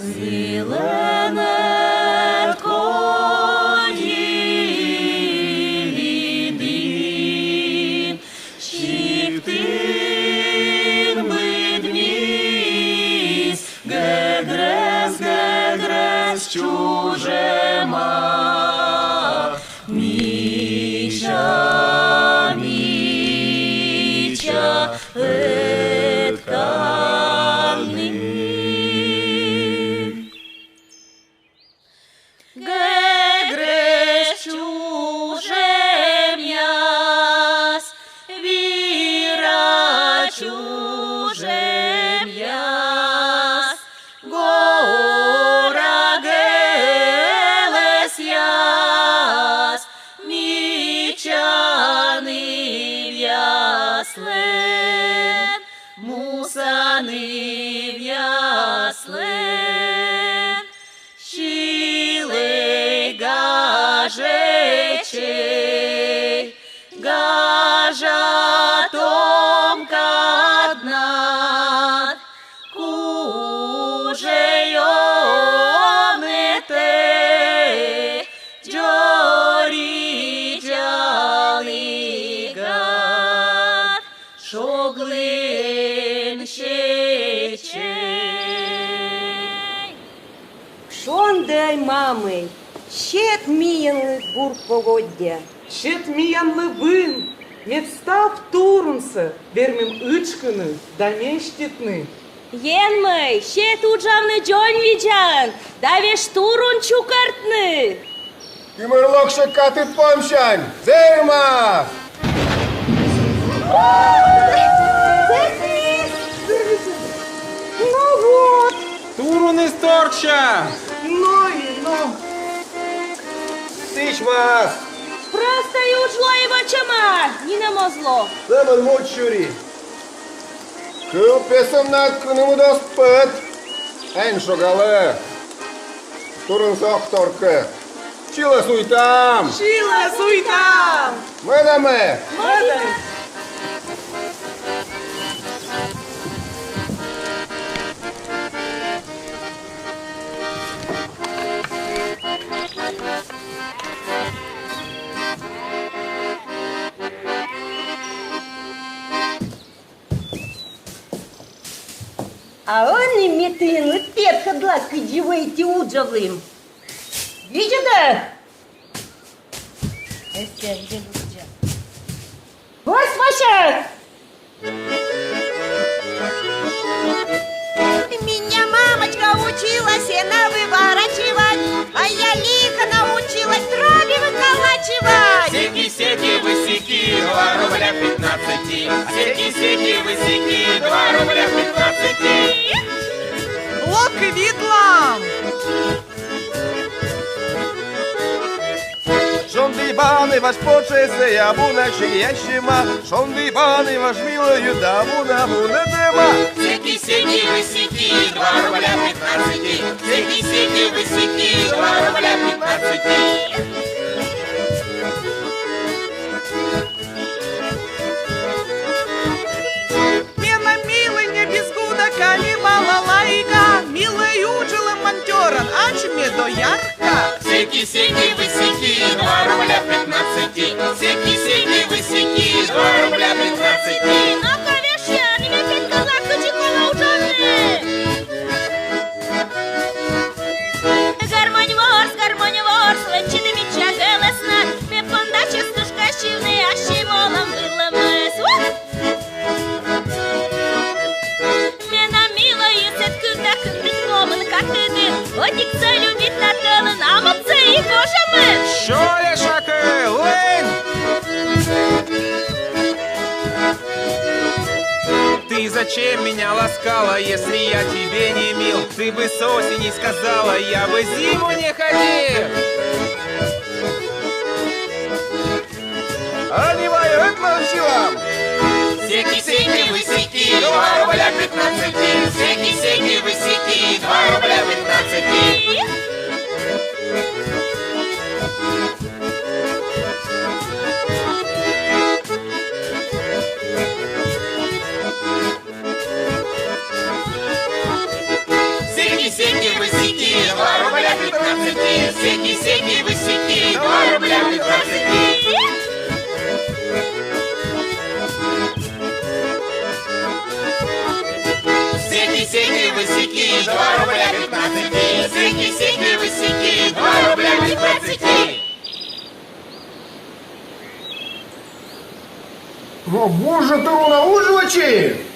Зелене коні відин, щиптин медміс, гегрес, чужема, міча, еткальний. Гегрес, чужем'яс, віра, чужем'яс, гора, гелес, мічаний в'яслен, мусаний в'яслен, щілей гажечей, гажа томка днат, кужейонете, джори джалигат, шоглин щечей. Шондай, мами, щет міянли бур погоддя. Щет миянлы вын, не встав турунса, вермем ычкыны, да мештетны. Єнмей, ще тут жавни джонь віджан, да веш турун чукартни. Кимырлок шекаты помщань! Зерма! Ну вот, Турун из торча! ну и ну. Сичмас! Просто й учло і вачама, ні не мозло. Zaman moçuri! Kılpesem natkınımı da spıt! En şogalı! Turun soktorkı! Çile suitam! Шила суетам! Мэдаме! А он і метину петка дласки діваєте уджавлим. Видите? Ось ваша! Меня мамочка учила сено выворачивать, а я лихо научилась дроби выколачивать. Секи, высеки, 2 рубля 15. Секи, высеки, 2 рубля 15. Лок и видлам. Шонды баны ваш почесы, я буна чиящима. Шонды баны ваш милую даму на дема. Секи, высеки, 2 рубля 15. Секи, высеки, 2 рубля 15. Мена милый не без гуда калимала лайка. Милый ужила монтеран, ач мне до ярка. Секи, высеки, 2 рубля 15. Секи, высеки, 2 рубля 15. Ну-ка, вешья, не мететь казак, кучекова ужаны! Гармонь ворс, лечини міча гелесна, ме пондача стушка щівни, а ще молом виламес. Мена милою сетку да кындик комын катыды, одик за любит на тылын, а мопцы и кожамы. Що лешаки, лень! Ты зачем меня ласкала, если я тебе не мил? Ты бы с осени сказала, я бы зиму не ходил. Они воюют молчилам! Секи, высеки, 2 рубля 15. Секи, высеки, 2 рубля 15. секи, высеки, 2 рубля 15. Секи, секи, высеки, 2 рубля 15. Секи, секи, высеки, 2 рубля 15. Секи, секи, высеки, 2 рубля 15. О, боже, ти у наужувачі!